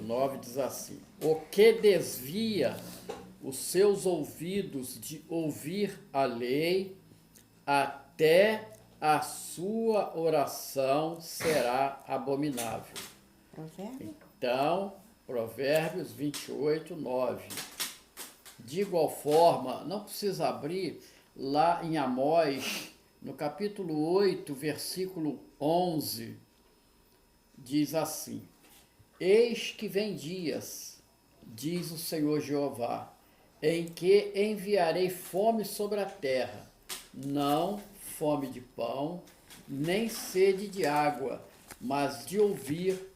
9 diz assim: o que desvia os seus ouvidos de ouvir a lei, até a sua oração será abominável. Provérbio? Então, Provérbios 28, 9. De igual forma, não precisa abrir lá em Amós, no capítulo 8, versículo 11, diz assim: eis que vem dias, diz o Senhor Jeová, em que enviarei fome sobre a terra, não fome de pão, nem sede de água, mas de ouvir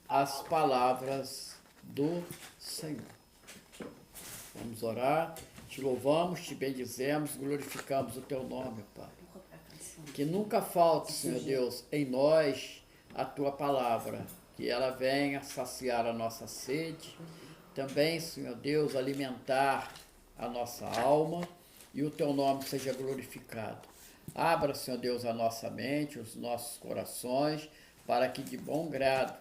as palavras do Senhor. Vamos orar, te louvamos, te bendizemos, glorificamos o teu nome, Pai. Que nunca falte, Senhor Deus, em nós a tua palavra, que ela venha saciar a nossa sede, também, Senhor Deus, alimentar a nossa alma e o teu nome seja glorificado. Abra, Senhor Deus, a nossa mente, os nossos corações, para que de bom grado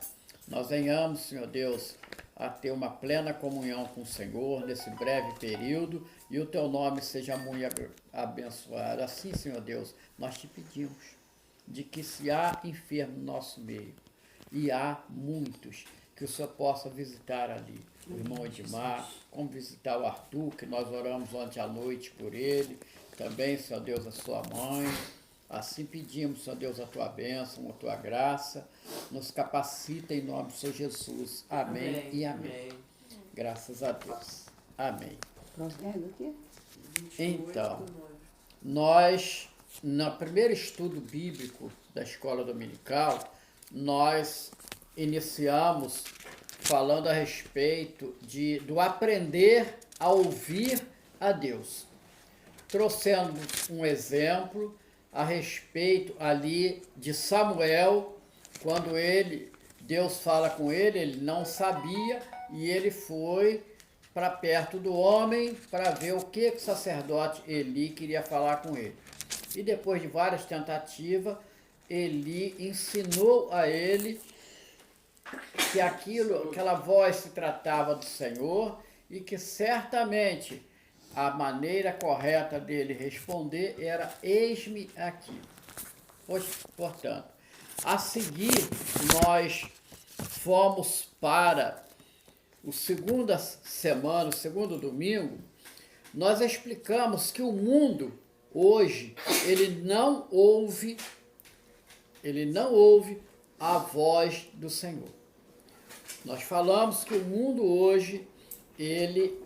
nós venhamos, Senhor Deus, a ter uma plena comunhão com o Senhor nesse breve período e o teu nome seja muito abençoado. Assim, Senhor Deus, nós te pedimos de que se há enfermo no nosso meio, e há muitos, que o Senhor possa visitar ali, o irmão Edmar, como visitar o Arthur, que nós oramos ontem à noite por ele, também, Senhor Deus, a sua mãe. Assim pedimos, Senhor Deus, a tua bênção, a tua graça, nos capacita em nome do Senhor Jesus. Amém, amém e amém. Amém. Graças a Deus. Amém. Provérbio o quê? Então, nós, no primeiro estudo bíblico da escola dominical, nós iniciamos falando a respeito do aprender a ouvir a Deus. Trouxemos um exemplo a respeito ali de Samuel, quando Deus fala com ele, ele não sabia, e ele foi para perto do homem para ver o que o sacerdote Eli queria falar com ele. E depois de várias tentativas, Eli ensinou a ele que aquela voz se tratava do Senhor e que certamente a maneira correta dele responder era: eis-me aqui. Portanto, a seguir, nós fomos para a segunda semana, o segundo domingo, nós explicamos que o mundo, hoje, ele não ouve a voz do Senhor. Nós falamos que o mundo hoje, ele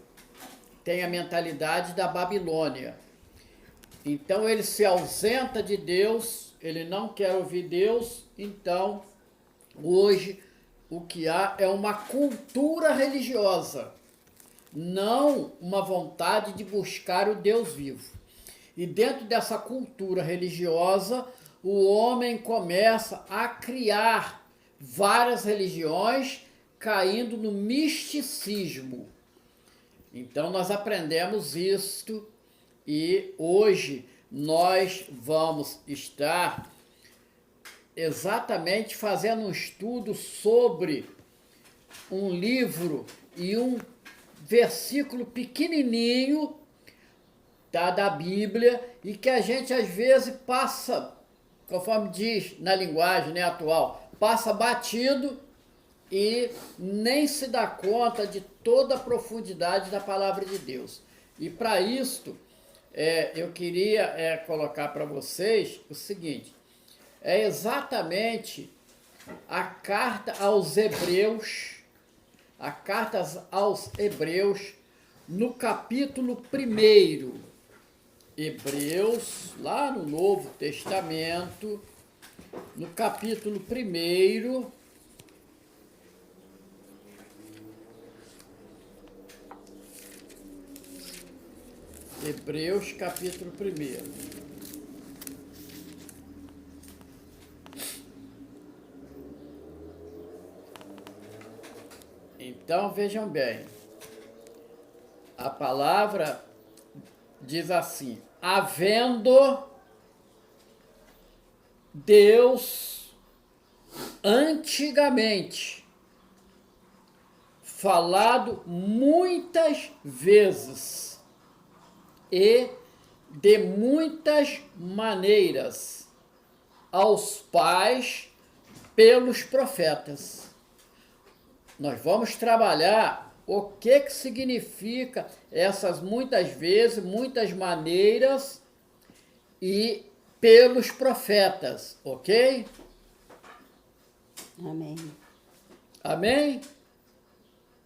tem a mentalidade da Babilônia. Então ele se ausenta de Deus, ele não quer ouvir Deus, então hoje o que há é uma cultura religiosa, não uma vontade de buscar o Deus vivo. E dentro dessa cultura religiosa, o homem começa a criar várias religiões, caindo no misticismo. Então nós aprendemos isto e hoje nós vamos estar exatamente fazendo um estudo sobre um livro e um versículo pequenininho da Bíblia, e que a gente às vezes passa, conforme diz na linguagem atual, passa batido e nem se dá conta de toda a profundidade da palavra de Deus. E para isto, eu queria colocar para vocês o seguinte: é exatamente a carta aos Hebreus, no capítulo 1. Hebreus, lá no Novo Testamento, no capítulo 1. Hebreus, capítulo 1. Então, vejam bem, a palavra diz assim: havendo Deus antigamente falado muitas vezes e de muitas maneiras aos pais pelos profetas. Nós vamos trabalhar o que significa essas muitas vezes, muitas maneiras e pelos profetas, ok? Amém. Amém?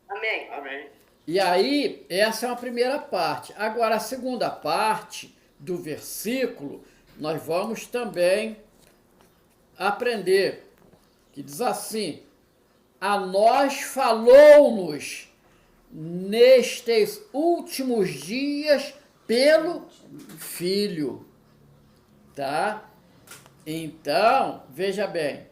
Amém. Amém. E aí, essa é uma primeira parte. Agora, a segunda parte do versículo, nós vamos também aprender, que diz assim: a nós falou-nos nestes últimos dias pelo Filho, tá? Então, veja bem,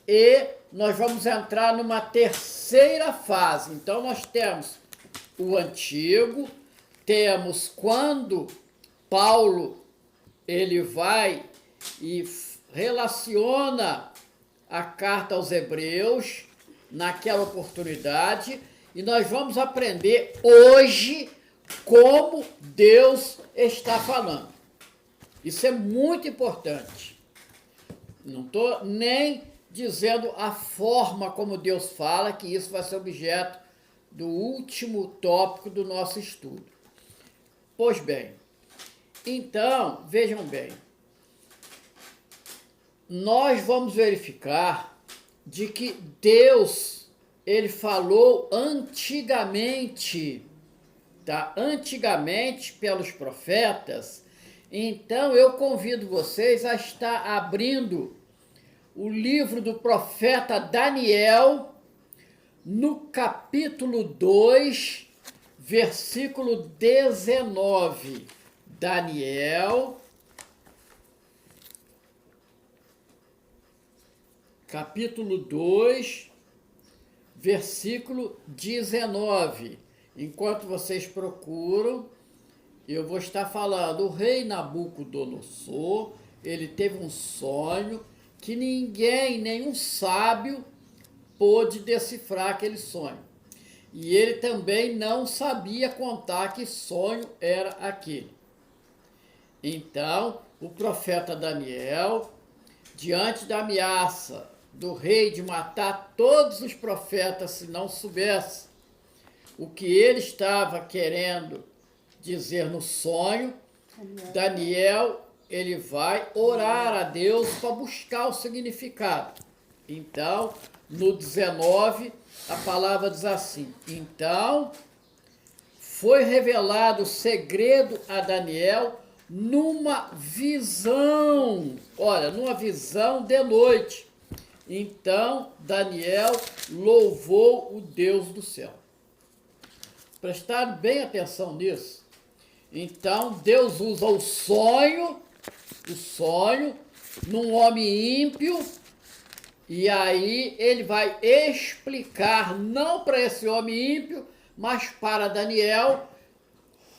e nós vamos entrar numa terceira fase. Então, nós temos o Antigo, temos quando Paulo, ele vai e relaciona a carta aos Hebreus naquela oportunidade, e nós vamos aprender hoje como Deus está falando. Isso é muito importante. Não estou nem dizendo a forma como Deus fala, que isso vai ser objeto do último tópico do nosso estudo. Pois bem, então, vejam bem, nós vamos verificar de que Deus, ele falou antigamente, tá? Antigamente pelos profetas. Então eu convido vocês a estar abrindo o livro do profeta Daniel, no capítulo 2, versículo 19. Daniel, capítulo 2, versículo 19. Enquanto vocês procuram, eu vou estar falando. O rei Nabucodonosor, ele teve um sonho que ninguém, nenhum sábio, pôde decifrar aquele sonho. E ele também não sabia contar que sonho era aquele. Então, o profeta Daniel, diante da ameaça do rei de matar todos os profetas se não soubesse o que ele estava querendo dizer no sonho, Daniel, ele vai orar a Deus para buscar o significado. Então, no 19, a palavra diz assim: então, foi revelado o segredo a Daniel numa visão, olha, numa visão de noite. Então, Daniel louvou o Deus do céu. Prestaram bem atenção nisso? Então, Deus usa o sonho, num homem ímpio, e aí ele vai explicar, não para esse homem ímpio, mas para Daniel.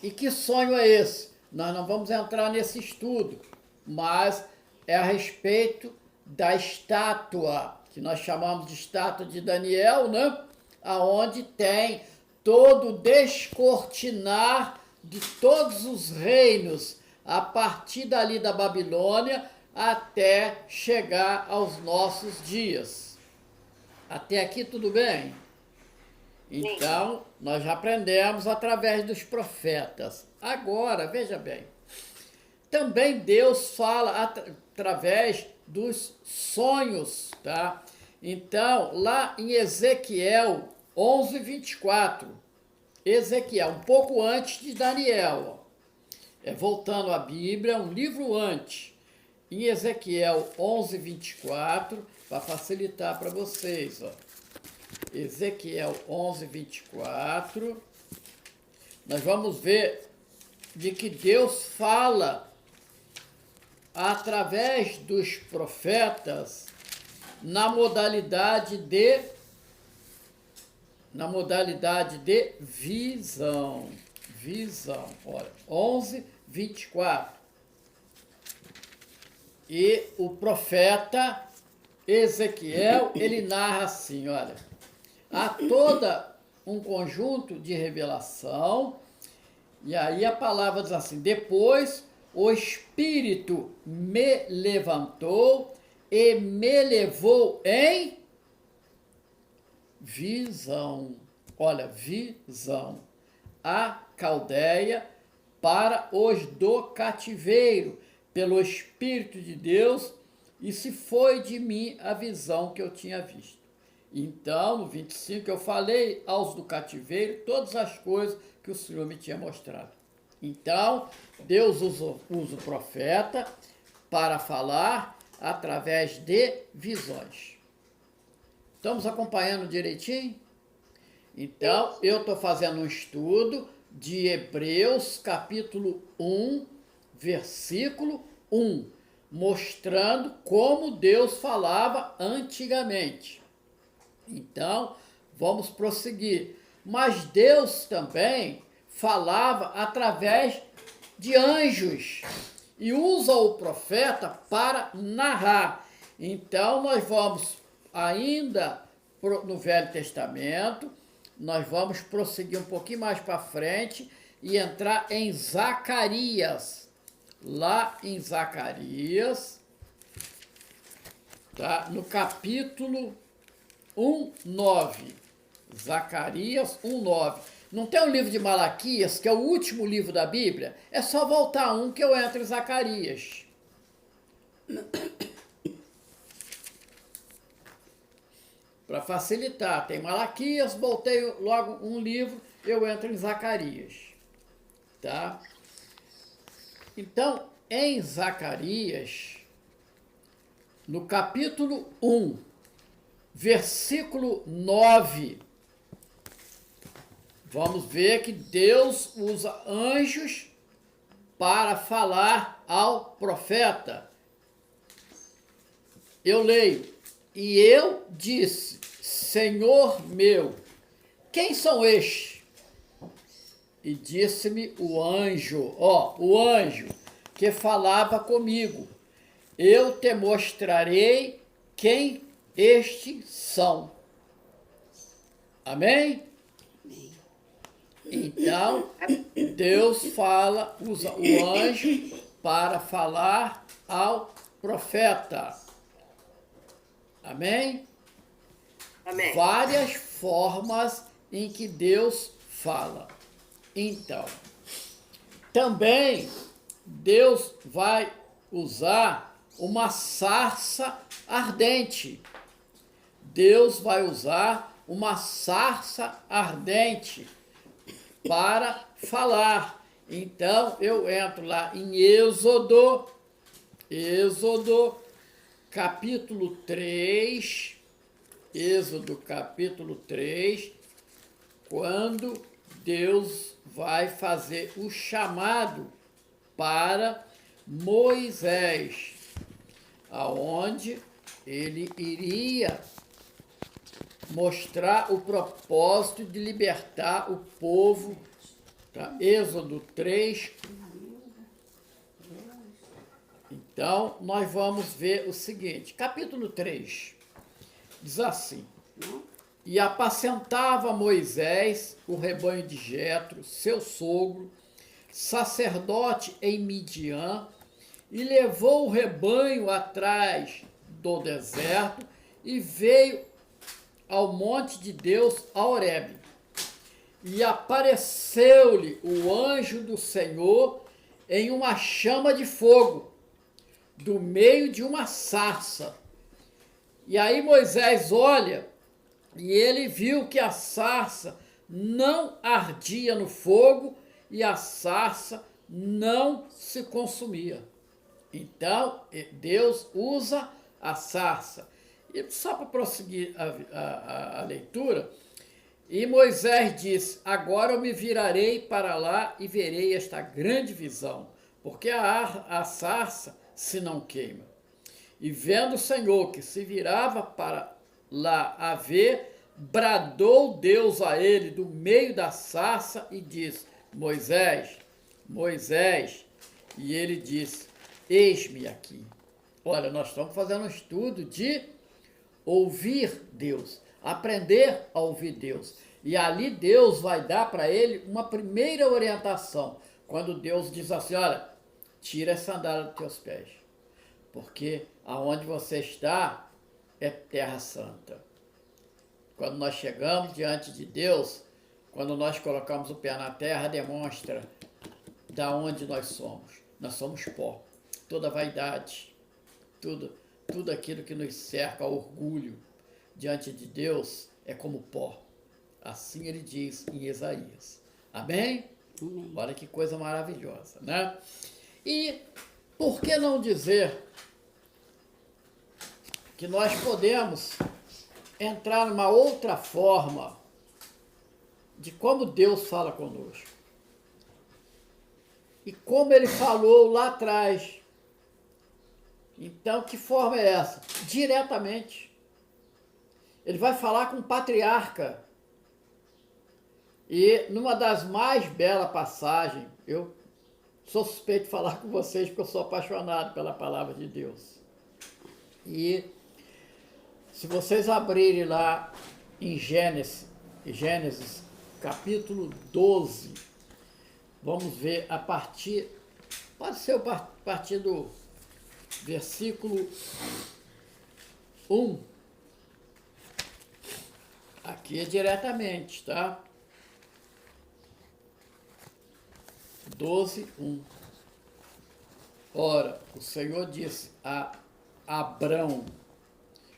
E que sonho é esse? Nós não vamos entrar nesse estudo, mas é a respeito da estátua, que nós chamamos de estátua de Daniel, né? Aonde tem todo o descortinar de todos os reinos, a partir dali da Babilônia até chegar aos nossos dias. Até aqui tudo bem? Então, nós já aprendemos através dos profetas. Agora, veja bem, também Deus fala através dos sonhos, tá? Então, lá em Ezequiel 11, 24, Ezequiel, um pouco antes de Daniel, voltando à Bíblia, um livro antes, em Ezequiel 11, 24, para facilitar para vocês, ó. Ezequiel 11, 24, nós vamos ver de que Deus fala através dos profetas na modalidade de visão. Olha, 11, 24. E o profeta Ezequiel, ele narra assim, olha: a toda um conjunto de revelação, e aí a palavra diz assim: depois o Espírito me levantou e me levou em visão. Olha, visão. A Caldeia para os do cativeiro, pelo Espírito de Deus, e se foi de mim a visão que eu tinha visto. Então, no 25, eu falei aos do cativeiro todas as coisas que o Senhor me tinha mostrado. Então, Deus usa o profeta para falar através de visões. Estamos acompanhando direitinho? Então, eu estou fazendo um estudo de Hebreus, capítulo 1, versículo 1, mostrando como Deus falava antigamente. Então, vamos prosseguir. Mas Deus também falava através de anjos e usa o profeta para narrar. Então, nós vamos ainda no Velho Testamento, nós vamos prosseguir um pouquinho mais para frente e entrar em Zacarias. Lá em Zacarias, tá? No capítulo 1:9. Zacarias 1:9. Não tem o livro de Malaquias, que é o último livro da Bíblia? É só voltar a um que eu entro em Zacarias. Para facilitar, tem Malaquias, voltei logo um livro, eu entro em Zacarias. Tá? Então, em Zacarias, no capítulo 1, versículo 9, vamos ver que Deus usa anjos para falar ao profeta. Eu leio: e eu disse, Senhor meu, quem são estes? E disse-me o anjo, o anjo que falava comigo, eu te mostrarei quem estes são. Amém? Então, Deus fala, usa o anjo para falar ao profeta. Amém? Amém. Várias formas em que Deus fala. Então, também Deus vai usar uma sarça ardente. Deus vai usar uma sarça ardente para falar. Então, eu entro lá em Êxodo, capítulo 3, Êxodo capítulo 3, quando Deus vai fazer o chamado para Moisés, aonde ele iria mostrar o propósito de libertar o povo. Tá? Êxodo 3. Então, nós vamos ver o seguinte, capítulo 3, diz assim: e apacentava Moisés o rebanho de Jetro, seu sogro, sacerdote em Midian, e levou o rebanho atrás do deserto e veio ao monte de Deus, a Horebe. E apareceu-lhe o anjo do Senhor em uma chama de fogo, do meio de uma sarça. E aí Moisés olha e ele viu que a sarça não ardia no fogo e a sarça não se consumia. Então, Deus usa a sarça. E só para prosseguir a leitura, e Moisés disse, agora eu me virarei para lá e verei esta grande visão, porque a sarça se não queima. E vendo o Senhor que se virava para lá a ver, bradou Deus a ele do meio da sarça e disse, Moisés, Moisés, e ele disse, eis-me aqui. Olha, nós estamos fazendo um estudo de ouvir Deus. aprender a ouvir Deus. E ali Deus vai dar para ele uma primeira orientação. Quando Deus diz assim, olha, tira a sandália dos teus pés, porque aonde você está é terra santa. Quando nós chegamos diante de Deus, quando nós colocamos o pé na terra, demonstra da onde nós somos. Nós somos pó. Toda vaidade, tudo aquilo que nos cerca, orgulho, diante de Deus é como pó. Assim ele diz em Isaías. Amém? Amém. Olha que coisa maravilhosa, né? E por que não dizer que nós podemos entrar numa outra forma de como Deus fala conosco? E como ele falou lá atrás. Então, que forma é essa? Diretamente. Ele vai falar com o patriarca. E numa das mais belas passagens, eu sou suspeito de falar com vocês porque eu sou apaixonado pela palavra de Deus. E se vocês abrirem lá em Gênesis capítulo 12, vamos ver a partir, pode ser a partir do versículo 1. Aqui é diretamente, tá? 12, 1. Ora, o Senhor disse a Abrão,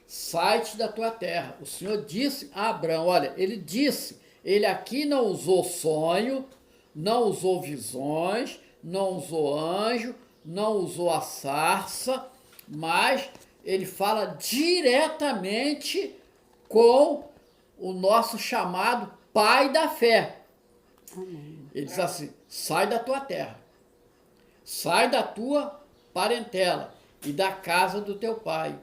sai-te da tua terra. O Senhor disse a Abrão, olha, ele disse, ele aqui não usou sonho, não usou visões, não usou anjo, não usou a sarça, mas ele fala diretamente com o nosso chamado pai da fé. Amém. Ele diz assim, sai da tua terra, sai da tua parentela e da casa do teu pai,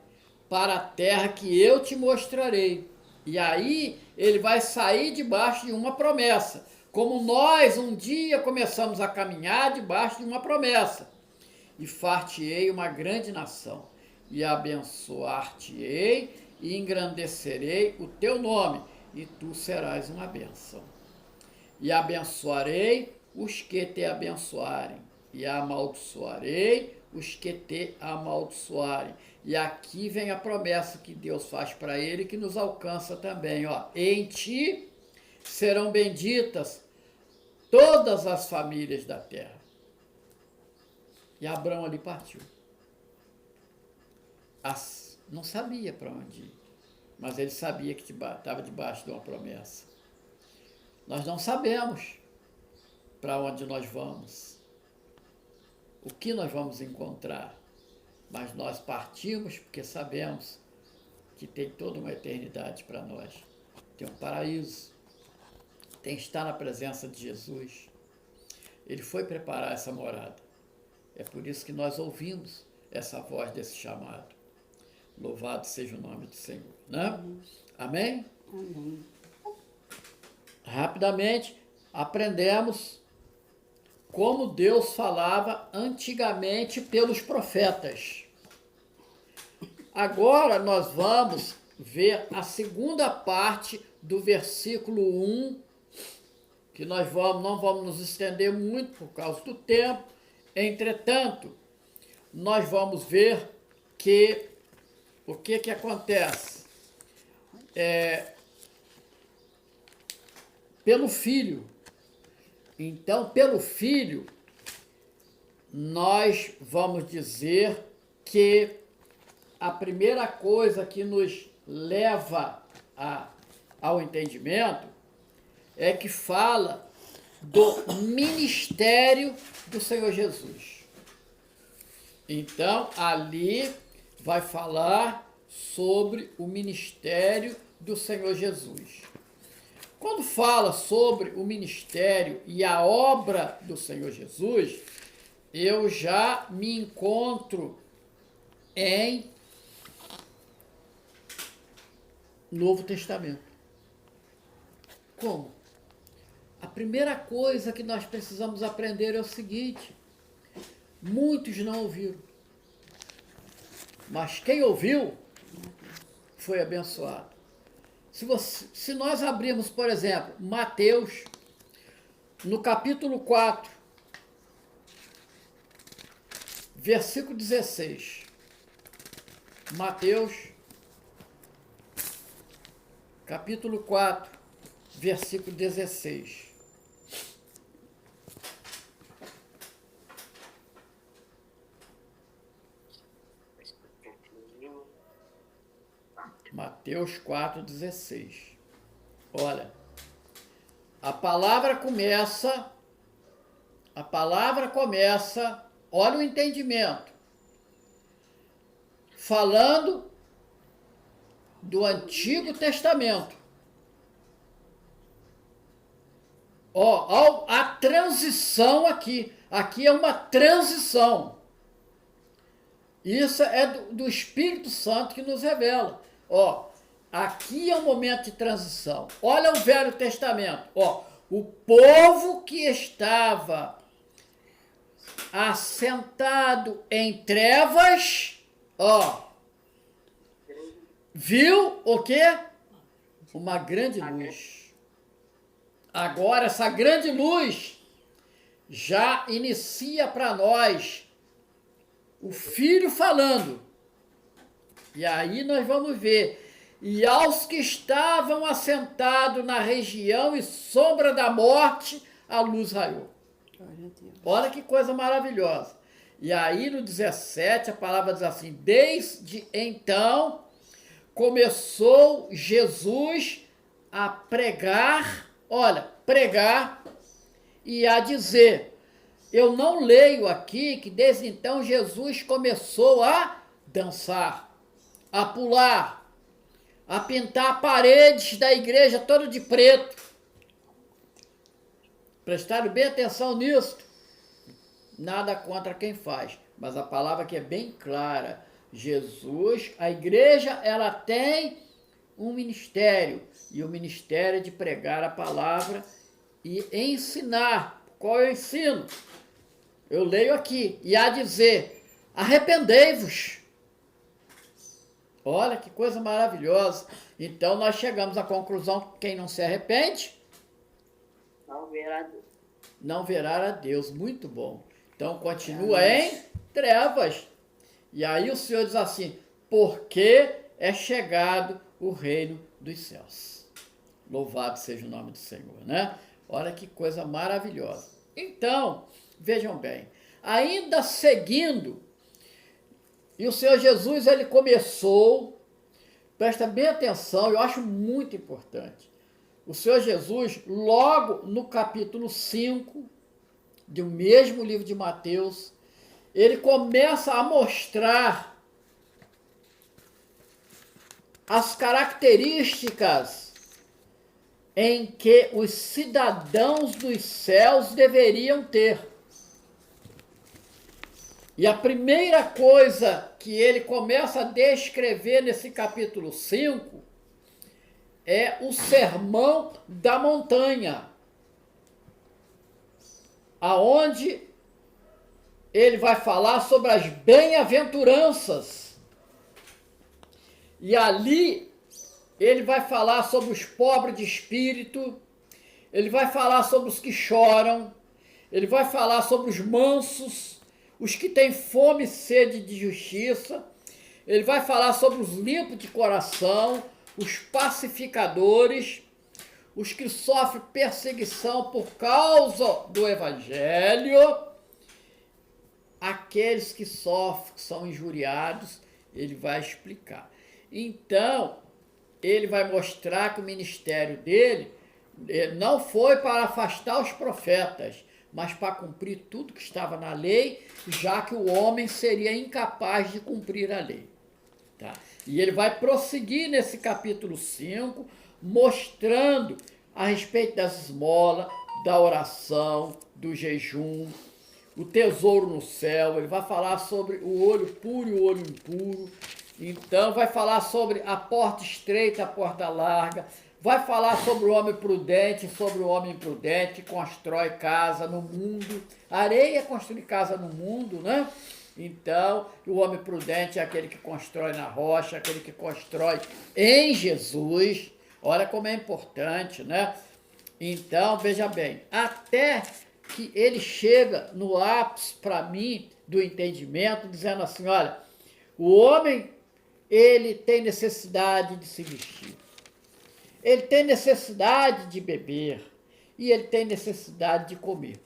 para a terra que eu te mostrarei. E aí ele vai sair debaixo de uma promessa, como nós um dia começamos a caminhar debaixo de uma promessa. E far-te-ei uma grande nação, e abençoar-te-ei, e engrandecerei o teu nome, e tu serás uma bênção. E abençoarei os que te abençoarem, e amaldiçoarei os que te amaldiçoarem. E aqui vem a promessa que Deus faz para ele, que nos alcança também, ó. Em ti serão benditas todas as famílias da terra. E Abrão ali partiu. Não sabia para onde ir, mas ele sabia que estava debaixo de uma promessa. Nós não sabemos para onde nós vamos, o que nós vamos encontrar, mas nós partimos porque sabemos que tem toda uma eternidade para nós. Tem um paraíso, tem estar na presença de Jesus. Ele foi preparar essa morada. É por isso que nós ouvimos essa voz desse chamado. Louvado seja o nome do Senhor, né? Amém? Amém. Rapidamente, aprendemos como Deus falava antigamente pelos profetas. Agora nós vamos ver a segunda parte do versículo 1, que nós não vamos nos estender muito por causa do tempo. Entretanto, nós vamos ver que o que acontece? Pelo Filho. Então, pelo Filho, nós vamos dizer que a primeira coisa que nos leva ao entendimento é que fala do ministério do Senhor Jesus. Então, ali vai falar sobre o ministério do Senhor Jesus. Quando fala sobre o ministério e a obra do Senhor Jesus, eu já me encontro em Novo Testamento. Como? A primeira coisa que nós precisamos aprender é o seguinte: muitos não ouviram, mas quem ouviu foi abençoado. Se nós abrirmos, por exemplo, Mateus, no capítulo 4, versículo 16. Mateus, capítulo 4, versículo 16. Mateus 4, 16. Olha, a palavra começa, olha o entendimento, falando do Antigo Testamento. Ó, a transição aqui é uma transição. Isso é do Espírito Santo que nos revela. Ó, aqui é um momento de transição. Olha o Velho Testamento. Ó, o povo que estava assentado em trevas, ó, viu o quê? Uma grande luz. Agora, essa grande luz já inicia para nós o Filho falando. E aí nós vamos ver. E aos que estavam assentados na região e sombra da morte, a luz raiou. Olha que coisa maravilhosa. E aí no 17 a palavra diz assim: desde então começou Jesus a pregar, e a dizer. Eu não leio aqui que desde então Jesus começou a dançar, a pular, a pintar paredes da igreja toda de preto. Prestaram bem atenção nisso? Nada contra quem faz, mas a palavra aqui é bem clara. Jesus, a igreja, ela tem um ministério, e o ministério é de pregar a palavra e ensinar. Qual é o ensino? Eu leio aqui, e a dizer, arrependei-vos. Olha que coisa maravilhosa. Então nós chegamos à conclusão que quem não se arrepende não verá a Deus. Muito bom. Então continua em trevas. E aí o Senhor diz assim: porque é chegado o reino dos céus. Louvado seja o nome do Senhor, né? Olha que coisa maravilhosa. Então, vejam bem, ainda seguindo, e o Senhor Jesus, ele começou, presta bem atenção, eu acho muito importante. O Senhor Jesus, logo no capítulo 5, do mesmo livro de Mateus, ele começa a mostrar as características em que os cidadãos dos céus deveriam ter. E a primeira coisa que ele começa a descrever nesse capítulo 5 é o Sermão da Montanha, aonde ele vai falar sobre as bem-aventuranças. E ali ele vai falar sobre os pobres de espírito, ele vai falar sobre os que choram, ele vai falar sobre os mansos, os que têm fome e sede de justiça, ele vai falar sobre os limpos de coração, os pacificadores, os que sofrem perseguição por causa do Evangelho, aqueles que sofrem, que são injuriados, ele vai explicar. Então, ele vai mostrar que o ministério dele não foi para afastar os profetas, mas para cumprir tudo que estava na lei, já que o homem seria incapaz de cumprir a lei. Tá? E ele vai prosseguir nesse capítulo 5, mostrando a respeito das esmolas, da oração, do jejum, o tesouro no céu. Ele vai falar sobre o olho puro e o olho impuro. Então, vai falar sobre a porta estreita, a porta larga. Vai falar sobre o homem prudente, sobre o homem imprudente, que constrói casa no mundo. Areia é construir casa no mundo, né? Então, o homem prudente é aquele que constrói na rocha, aquele que constrói em Jesus. Olha como é importante, né? Então, veja bem, até que ele chega no ápice, para mim, do entendimento, dizendo assim, olha, o homem, ele tem necessidade de se vestir, ele tem necessidade de beber, e ele tem necessidade de comer.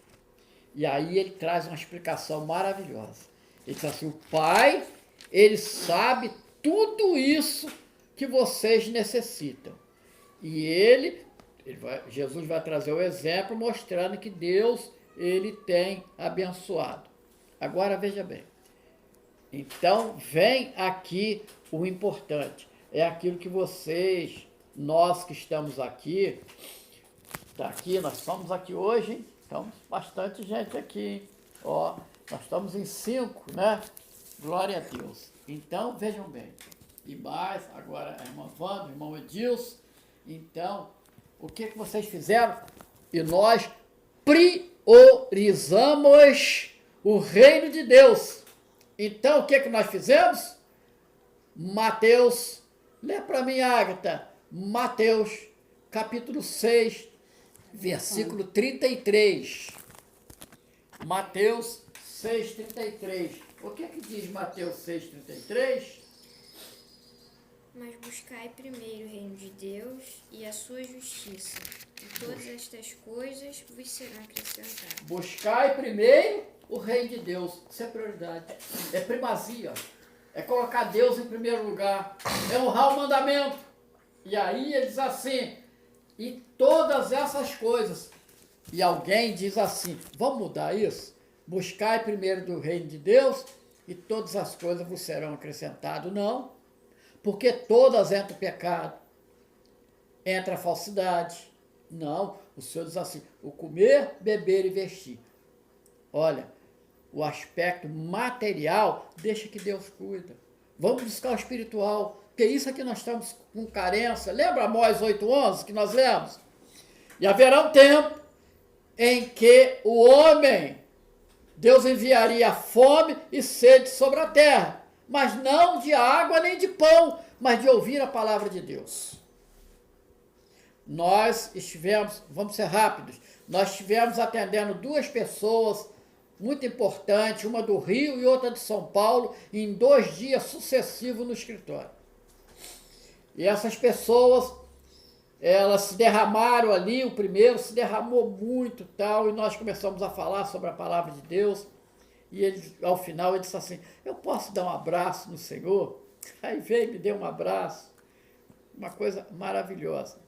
E aí ele traz uma explicação maravilhosa. Ele diz assim, o Pai, ele sabe tudo isso que vocês necessitam. E Jesus vai trazer o exemplo mostrando que Deus, ele tem abençoado. Agora veja bem. Então vem aqui o importante. É aquilo que vocês, nós que estamos aqui, nós estamos aqui hoje, hein? Estamos bastante gente aqui, hein? Ó, nós estamos em 5, né? Glória a Deus. Então vejam bem. E mais, agora a irmã Wanda, o irmão Edilson. Então, o que vocês fizeram? E nós priorizamos o reino de Deus. Então, o que nós fizemos? Mateus, lê para mim, Ágata, Mateus, capítulo 6, versículo 33. Mateus 6, 33. O que diz Mateus 6, 33? Mas buscai primeiro o reino de Deus e a sua justiça, e todas estas coisas vos serão acrescentadas. Buscai primeiro o reino de Deus. Isso é prioridade. É primazia. É colocar Deus em primeiro lugar. É honrar o mandamento. E aí ele diz assim, e todas essas coisas. E alguém diz assim, vamos mudar isso? Buscai primeiro do reino de Deus e todas as coisas vos serão acrescentadas. Não. Porque todas entra o pecado, entra a falsidade. Não, o Senhor diz assim, o comer, beber e vestir. Olha, o aspecto material, deixa que Deus cuida. Vamos buscar o espiritual, porque isso aqui nós estamos com carência. Lembra Amós 8:11 que nós lemos? E haverá um tempo em que o homem, Deus enviaria fome e sede sobre a terra, mas não de água nem de pão, mas de ouvir a palavra de Deus. Nós estivemos, vamos ser rápidos, nós estivemos atendendo 2 pessoas muito importantes, uma do Rio e outra de São Paulo, em 2 dias sucessivos no escritório. E essas pessoas, elas se derramaram ali, o primeiro se derramou muito tal, e nós começamos a falar sobre a palavra de Deus. E ele, ao final, ele disse assim, eu posso dar um abraço no Senhor? Aí veio e me deu um abraço. Uma coisa maravilhosa.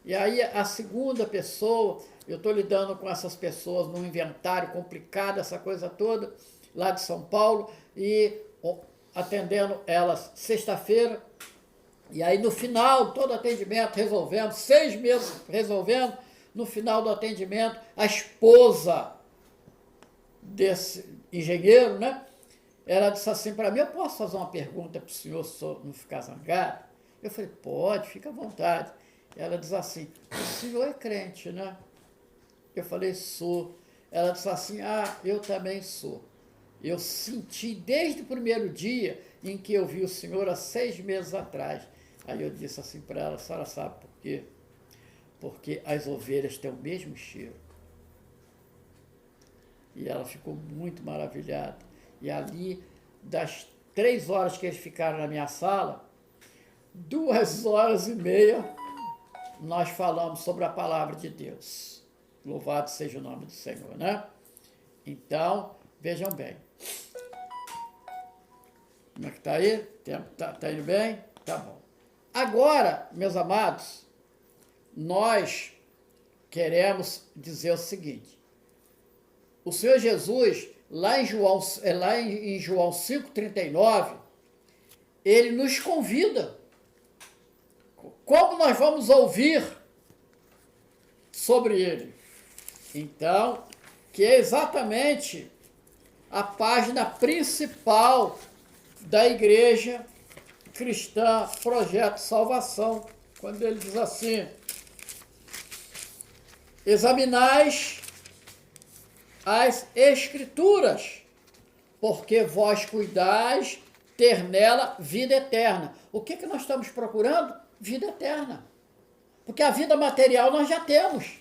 E aí a segunda pessoa, eu estou lidando com essas pessoas num inventário complicado, essa coisa toda, lá de São Paulo, e atendendo elas sexta-feira. E aí no final, todo atendimento, resolvendo, 6 meses resolvendo, no final do atendimento, a esposa desse engenheiro, né? Ela disse assim para mim, eu posso fazer uma pergunta para o senhor não ficar zangado? Eu falei, pode, fica à vontade. Ela diz assim, o senhor é crente, né? Eu falei, sou. Ela disse assim, eu também sou. Eu senti desde o primeiro dia em que eu vi o senhor há 6 meses atrás. Aí eu disse assim para ela, a senhora sabe por quê? Porque as ovelhas têm o mesmo cheiro. E ela ficou muito maravilhada. E ali, das 3 horas que eles ficaram na minha sala, 2 horas e meia, nós falamos sobre a palavra de Deus. Louvado seja o nome do Senhor, né? Então, vejam bem. Como é que está aí? Tá indo bem? Tá bom. Agora, meus amados, nós queremos dizer o seguinte. O Senhor Jesus, lá em João 5,39, ele nos convida. Como nós vamos ouvir sobre ele? Então, que é exatamente a página principal da Igreja Cristã Projeto Salvação, quando ele diz assim, examinais as Escrituras, porque vós cuidais ter nela vida eterna. O que nós estamos procurando? Vida eterna. Porque a vida material nós já temos.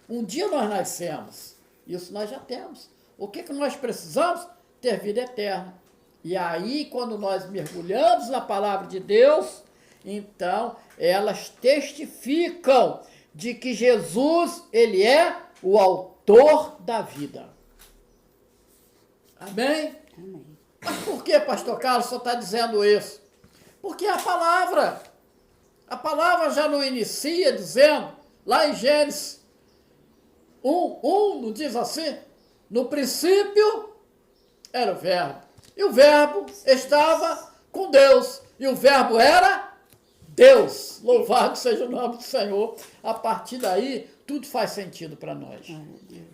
Um dia nós nascemos. Isso nós já temos. O que nós precisamos? Ter vida eterna. E aí, quando nós mergulhamos na palavra de Deus, então elas testificam de que Jesus, ele é o autor da vida. Amém? Amém. Mas por que, pastor Carlos, só está dizendo isso? Porque a palavra já não inicia dizendo, lá em Gênesis 1, não diz assim? No princípio era o verbo. E o verbo estava com Deus. E o verbo era Deus. Louvado seja o nome do Senhor. A partir daí, tudo faz sentido para nós.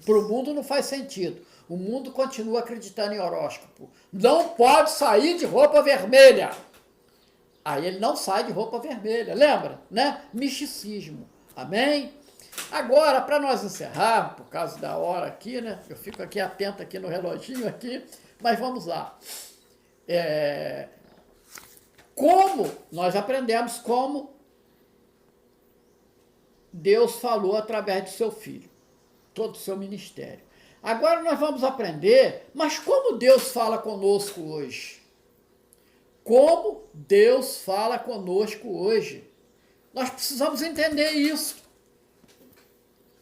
Para o mundo não faz sentido. O mundo continua acreditando em horóscopo. Não pode sair de roupa vermelha. Aí ele não sai de roupa vermelha. Lembra? Né? Misticismo. Amém? Agora, para nós encerrar, por causa da hora aqui, né? Eu fico aqui atento aqui no reloginho aqui, mas vamos lá. Como nós aprendemos como Deus falou através do seu filho, todo o seu ministério. Agora nós vamos aprender, mas como Deus fala conosco hoje? Como Deus fala conosco hoje? Nós precisamos entender isso,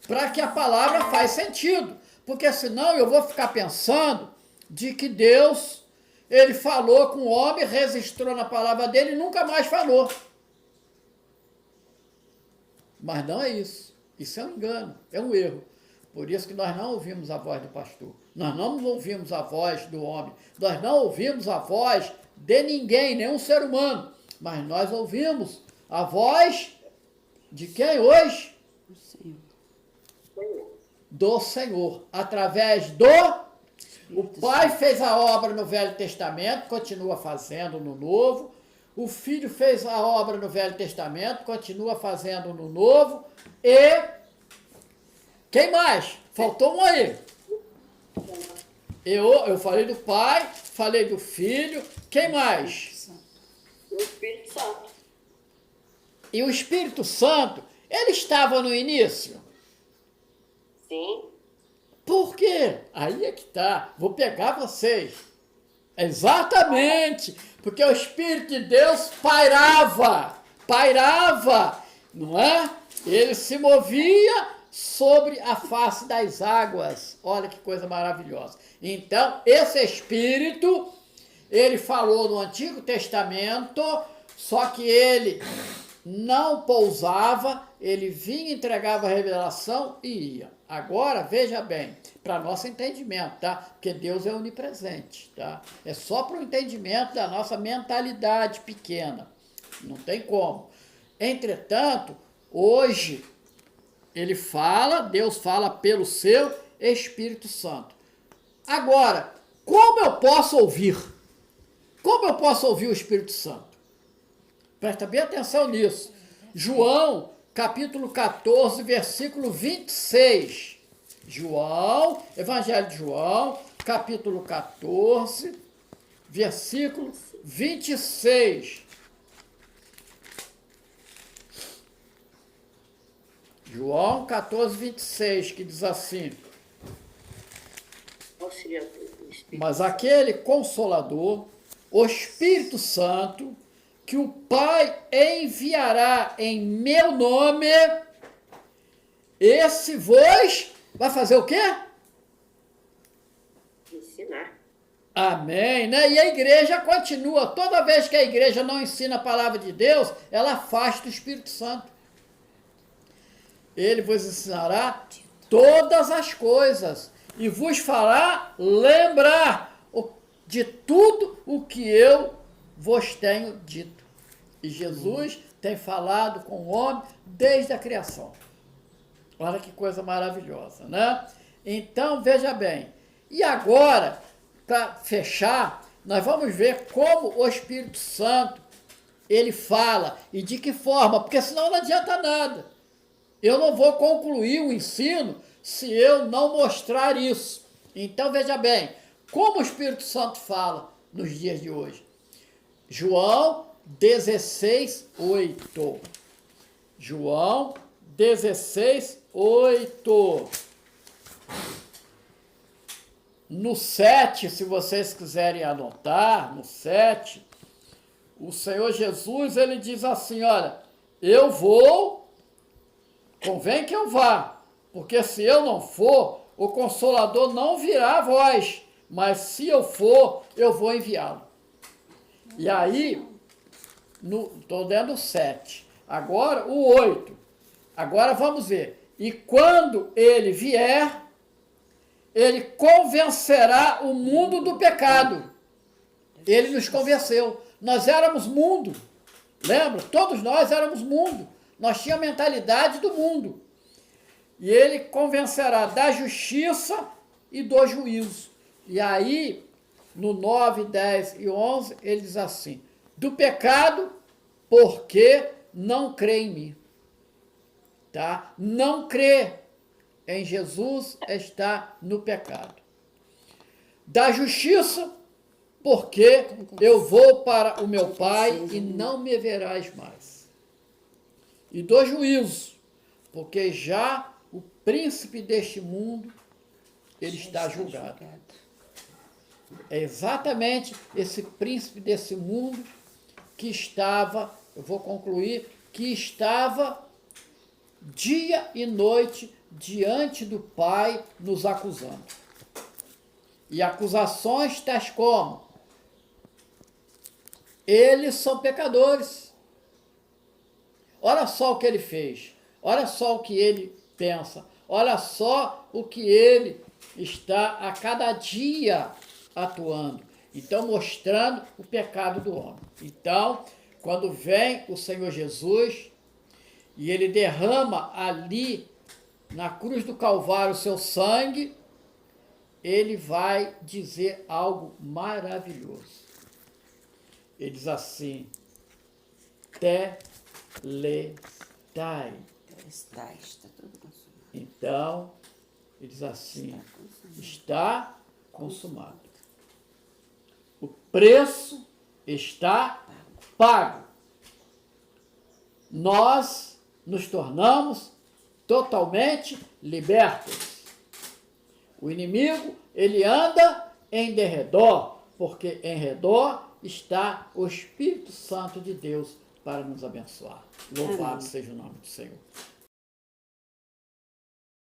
para que a palavra faz sentido, porque senão eu vou ficar pensando de que Deus, ele falou com o homem, registrou na palavra dele e nunca mais falou. Mas não é isso. Isso é um engano, é um erro. Por isso que nós não ouvimos a voz do pastor. Nós não ouvimos a voz do homem. Nós não ouvimos a voz de ninguém, nenhum ser humano. Mas nós ouvimos a voz de quem hoje? O Senhor. Do Senhor. Através do... O Pai fez a obra no Velho Testamento, continua fazendo no Novo. O Filho fez a obra no Velho Testamento, continua fazendo no Novo. E... quem mais? Faltou um aí. Eu falei do Pai, falei do Filho. Quem mais? O Espírito Santo. E o Espírito Santo, ele estava no início? Sim. Por quê? Aí é que tá. Vou pegar vocês. Exatamente. Porque o Espírito de Deus pairava, não é? Ele se movia sobre a face das águas. Olha que coisa maravilhosa. Então, esse Espírito, ele falou no Antigo Testamento, só que ele não pousava, ele vinha, entregava a revelação e ia. Agora, veja bem, para nosso entendimento, tá? Porque Deus é onipresente, tá? É só para o entendimento da nossa mentalidade pequena. Não tem como. Entretanto, hoje, ele fala, Deus fala pelo seu Espírito Santo. Agora, como eu posso ouvir? Como eu posso ouvir o Espírito Santo? Presta bem atenção nisso. João, capítulo 14, versículo 26. João, Evangelho de João, capítulo 14, versículo 26. João 14, 26, que diz assim: mas aquele Consolador, o Espírito Santo, que o Pai enviará em meu nome, esse vos vai fazer o quê? Ensinar. Amém, né? E a igreja continua, toda vez que a igreja não ensina a palavra de Deus, ela afasta o Espírito Santo. Ele vos ensinará todas as coisas e vos fará lembrar de tudo o que eu vos tenho dito. E Jesus tem falado com o homem desde a criação. Olha que coisa maravilhosa, né? Então, veja bem. E agora, para fechar, nós vamos ver como o Espírito Santo, ele fala e de que forma, porque senão não adianta nada. Eu não vou concluir o ensino se eu não mostrar isso. Então, veja bem, como o Espírito Santo fala nos dias de hoje. João 16, 8. João 16, 8. No 7, se vocês quiserem anotar, no 7, o Senhor Jesus, ele diz assim, olha, eu vou, convém que eu vá, porque se eu não for, o Consolador não virá a vós, mas se eu for, eu vou enviá-lo. E aí, estou dando o 7. Agora, o 8. Agora vamos ver. E quando ele vier, ele convencerá o mundo do pecado. Ele nos convenceu. Nós éramos mundo. Lembra? Todos nós éramos mundo. Nós tínhamos a mentalidade do mundo. E ele convencerá da justiça e do juízo. E aí, no 9, 10 e 11, ele diz assim, do pecado, porque não crê em mim. Tá? Não crê em Jesus está no pecado. Da justiça, porque eu vou para o meu Pai e não me verás mais. E do juízo, porque já o príncipe deste mundo, ele está julgado. É exatamente esse príncipe desse mundo que estava, eu vou concluir, que estava dia e noite diante do Pai nos acusando. E acusações tais como, eles são pecadores. Olha só o que ele fez, olha só o que ele pensa, olha só o que ele está a cada dia atuando. Então, mostrando o pecado do homem. Então, quando vem o Senhor Jesus e ele derrama ali na cruz do Calvário o seu sangue, ele vai dizer algo maravilhoso. Ele diz assim, Telestai. Está tudo consumado. Então, ele diz assim, está consumado. O preço está pago. Nós nos tornamos totalmente libertos. O inimigo, ele anda em derredor, porque em redor está o Espírito Santo de Deus para nos abençoar. Louvado seja o nome do Senhor.